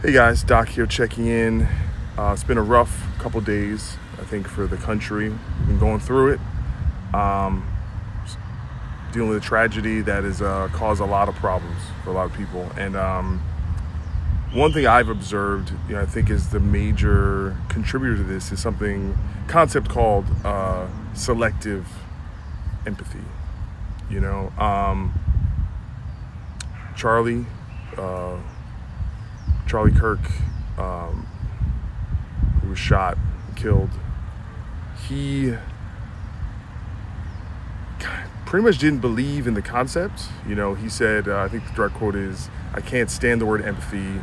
Hey guys, Doc here checking in. It's been a rough couple days, I think, for the country. We've been going through it, dealing with a tragedy that has caused a lot of problems for a lot of people. And one thing I've observed, I think is the major contributor to this is concept called selective empathy. Charlie Kirk, who was shot and killed, he pretty much didn't believe in the concept. He said, I think the direct quote is, "I can't stand the word empathy,"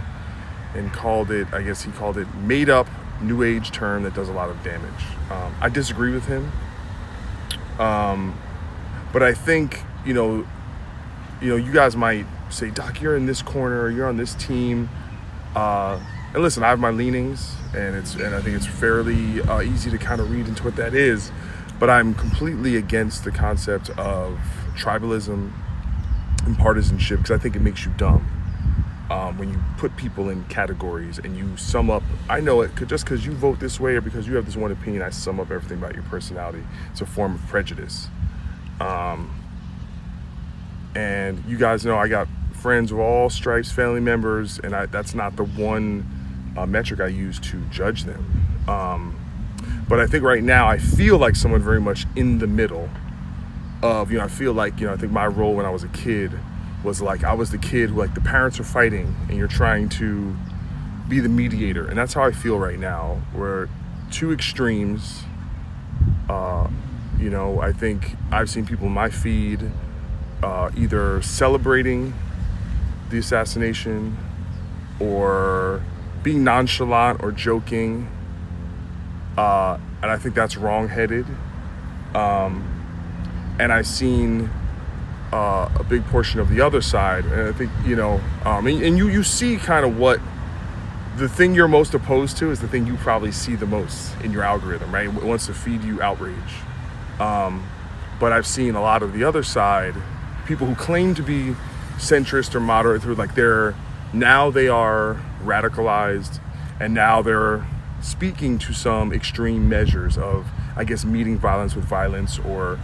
and called it made up new age term that does a lot of damage. I disagree with him. But I think, you guys might say, "Doc, you're in this corner, you're on this team." And listen, I have my leanings, and I think it's fairly easy to kind of read into what that is. But I'm completely against the concept of tribalism and partisanship, because I think it makes you dumb when you put people in categories and you sum up. I know it just because you vote this way or because you have this one opinion, I sum up everything about your personality. It's a form of prejudice. And you guys know I got friends of all stripes, family members, and that's not the one metric I use to judge them. But I think right now I feel like someone very much in the middle of, I feel like, I think my role when I was a kid was like, I was the kid who, like, the parents are fighting and you're trying to be the mediator. And that's how I feel right now. We're two extremes. I think I've seen people in my feed either celebrating the assassination or being nonchalant or joking, and I think that's wrong-headed. And I've seen a big portion of the other side, and I think and you see kind of what the thing you're most opposed to is the thing you probably see the most in your algorithm, right? It wants to feed you outrage. But I've seen a lot of the other side, people who claim to be centrist or moderate, who they are radicalized, and now they're speaking to some extreme measures of, I guess, meeting violence with violence or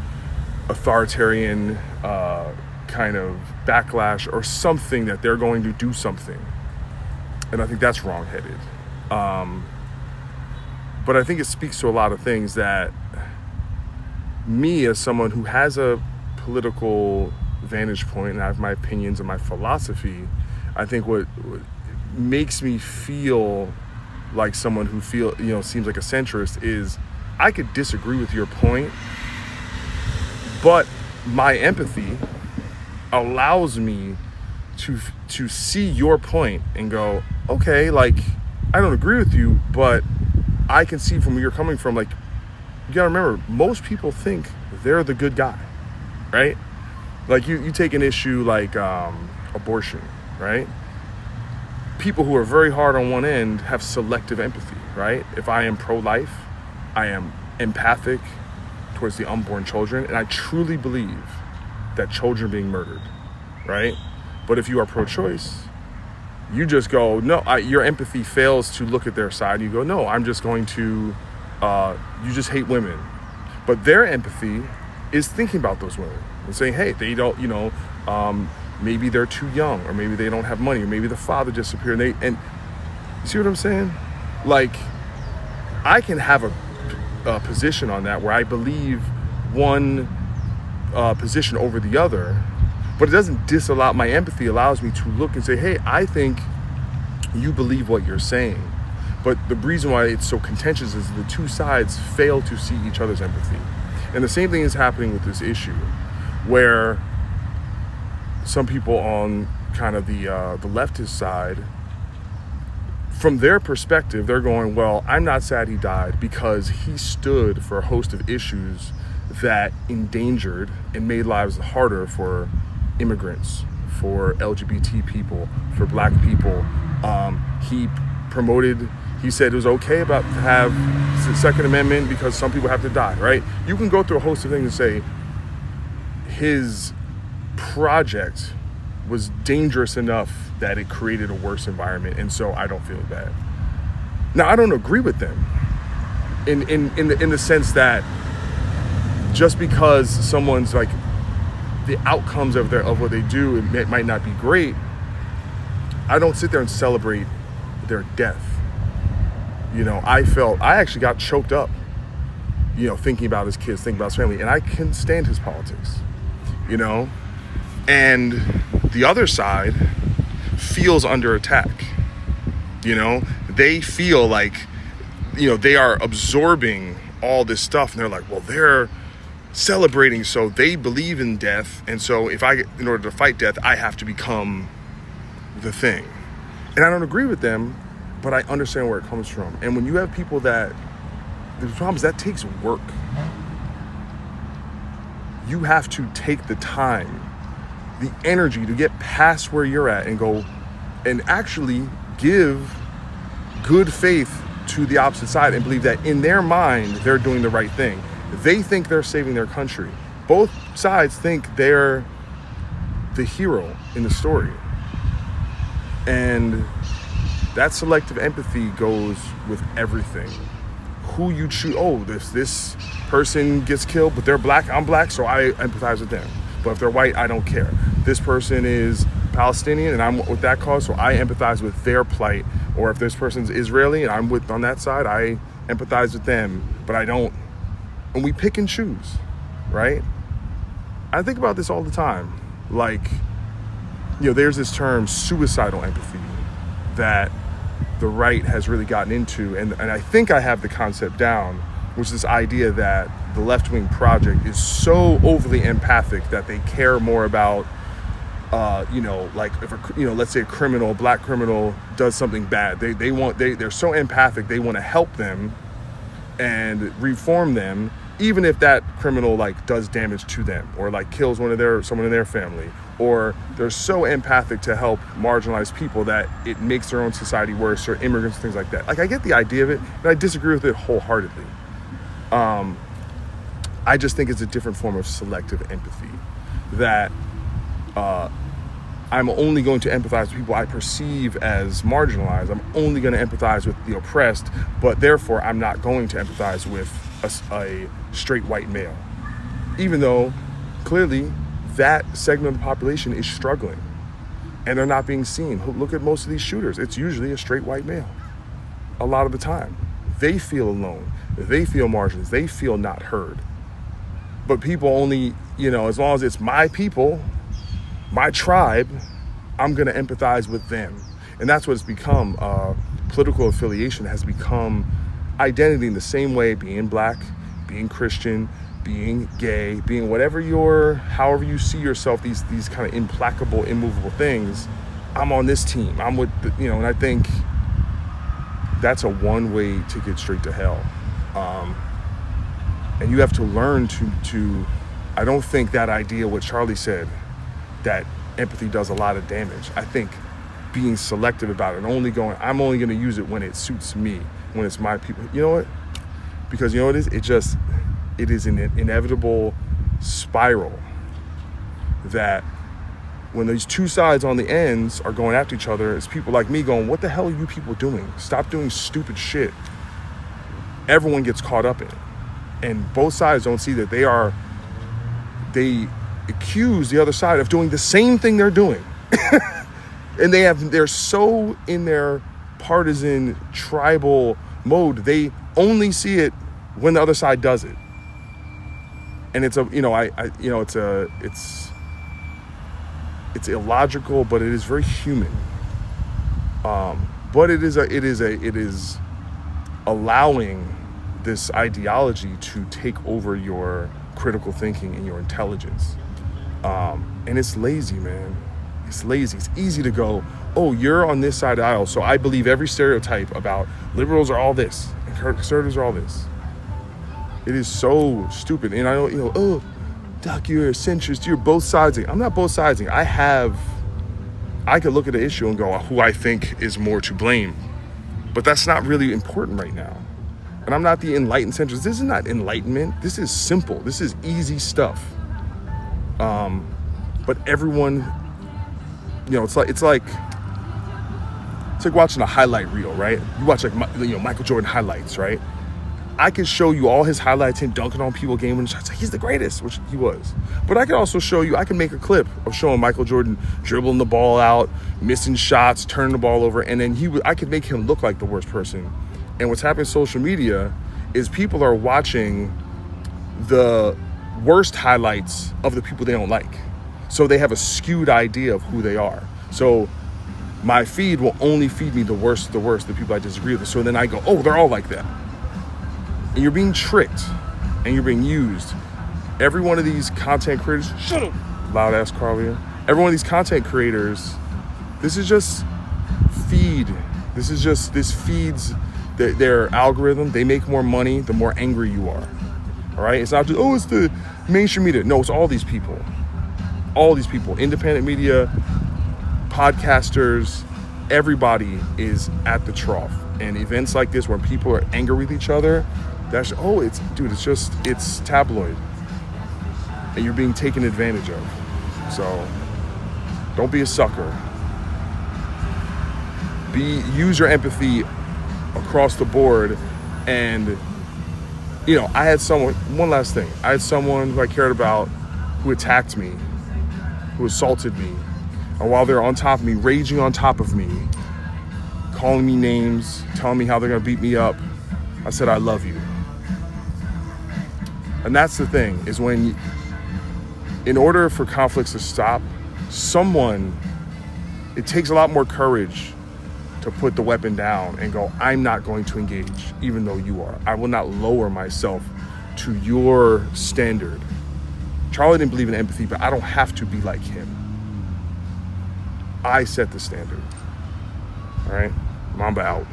authoritarian kind of backlash or something, that they're going to do something. And I think that's wrong-headed. But I think it speaks to a lot of things that me, as someone who has a political vantage point and I have my opinions and my philosophy, I think what makes me feel like someone who seems like a centrist is I could disagree with your point, but my empathy allows me to see your point and go, okay, like, I don't agree with you, but I can see from where you're coming from. Like, you gotta remember, most people think they're the good guy, right? Like, you take an issue like abortion, right? People who are very hard on one end have selective empathy, right? If I am pro-life, I am empathic towards the unborn children, and I truly believe that children are being murdered, right? But if you are pro-choice, you just go, no, your empathy fails to look at their side. You go, no, I'm just going to, you just hate women. But their empathy is thinking about those women and saying, hey, they don't, maybe they're too young, or maybe they don't have money, or maybe the father disappeared. And you see what I'm saying? Like, I can have a position on that where I believe one position over the other, but it doesn't disallow. My empathy allows me to look and say, hey, I think you believe what you're saying. But the reason why it's so contentious is the two sides fail to see each other's empathy. And the same thing is happening with this issue, where some people on kind of the leftist side, from their perspective, they're going, well, I'm not sad he died because he stood for a host of issues that endangered and made lives harder for immigrants, for LGBT people, for black people. He said it was okay to have the Second Amendment because some people have to die, right? You can go through a host of things and say his project was dangerous enough that it created a worse environment, and so I don't feel bad. Now, I don't agree with them in the sense that just because someone's like, the outcomes of what they do, it might not be great, I don't sit there and celebrate their death. I actually got choked up, thinking about his kids, thinking about his family, and I can stand his politics, and the other side feels under attack. They feel like, they are absorbing all this stuff, and they're like, well, they're celebrating, so they believe in death, and so in order to fight death, I have to become the thing. And I don't agree with them, but I understand where it comes from. And when you have people the problem is that takes work. You have to take the time, the energy to get past where you're at and go and actually give good faith to the opposite side and believe that in their mind, they're doing the right thing. They think they're saving their country. Both sides think they're the hero in the story. And that selective empathy goes with everything. Who you choose, this person gets killed, but they're black, I'm black, so I empathize with them. But if they're white, I don't care. This person is Palestinian and I'm with that cause, so I empathize with their plight. Or if this person's Israeli and I'm on that side, I empathize with them, but I don't. And we pick and choose, right? I think about this all the time. Like, there's this term, suicidal empathy, that the right has really gotten into. And I think I have the concept down, which is this idea that the left-wing project is so overly empathic that they care more about, like if let's say a black criminal does something bad. They're so empathic, they want to help them and reform them, even if that criminal like does damage to them or like kills someone in their family, or they're so empathic to help marginalized people that it makes their own society worse, or immigrants, things like that. Like, I get the idea of it, but I disagree with it wholeheartedly. I just think it's a different form of selective empathy, that I'm only going to empathize with people I perceive as marginalized. I'm only going to empathize with the oppressed, but therefore I'm not going to empathize with a straight white male, even though clearly that segment of the population is struggling and they're not being seen. Look at most of these shooters. It's usually a straight white male. A lot of the time they feel alone, they feel marginalized, they feel not heard. But people only, as long as it's my people, my tribe, I'm going to empathize with them. And that's what it's become. Political affiliation has become identity in the same way, being black, being Christian, being gay, being however you see yourself, these kind of implacable, immovable things. I'm on this team. I'm with, and I think that's a one way to get straight to hell. And you have to learn to, I don't think that idea, what Charlie said, that empathy does a lot of damage. I think being selective about it, I'm only going to use it when it suits me, when it's my people. You know what? Because it is? It is an inevitable spiral that when these two sides on the ends are going after each other, it's people like me going, what the hell are you people doing? Stop doing stupid shit. Everyone gets caught up in it. And both sides don't see that they accuse the other side of doing the same thing they're doing. And they're so in their partisan tribal mode, they only see it when the other side does it. And it's it's illogical, but it is very human. But it is allowing this ideology to take over your critical thinking and your intelligence. And it's lazy, man. It's lazy. It's easy to go, oh, you're on this side of the aisle, so I believe every stereotype about liberals are all this and conservatives are all this. It is so stupid. And I don't, oh, Doc, you're a centrist, you're both siding. I'm not both siding. I could look at the issue and go, who I think is more to blame. But that's not really important right now. And I'm not the enlightened centrist. This is not enlightenment. This is simple. This is easy stuff. But everyone it's like watching a highlight reel, right? You watch like Michael Jordan highlights, right? I can show you all his highlights, him dunking on people, game winning shots. He's the greatest, which he was. But I can also show you, I can make a clip of showing Michael Jordan dribbling the ball out, missing shots, turning the ball over, and then I could make him look like the worst person. And what's happening in social media is people are watching the worst highlights of the people they don't like. So they have a skewed idea of who they are. So my feed will only feed me the worst, the people I disagree with. So then I go, oh, they're all like that. And you're being tricked and you're being used. Every one of these content creators, shut up, loud ass Carlia. Every one of these content creators, this is just feed. This feeds their algorithm. They make more money the more angry you are. All right? It's not just, it's the mainstream media. No, it's all these people. All these people, independent media, podcasters, everybody is at the trough. And events like this where people are angry with each other, it's tabloid. And you're being taken advantage of. So don't be a sucker. Use your empathy across the board. And, I had someone, one last thing. I had someone who I cared about who attacked me, who assaulted me. And while they're on top of me, raging on top of me, calling me names, telling me how they're gonna beat me up, I said, I love you. And that's the thing, is when, in order for conflicts to stop, it takes a lot more courage to put the weapon down and go, I'm not going to engage, even though you are. I will not lower myself to your standard. Charlie didn't believe in empathy, but I don't have to be like him. I set the standard. All right? Mamba out.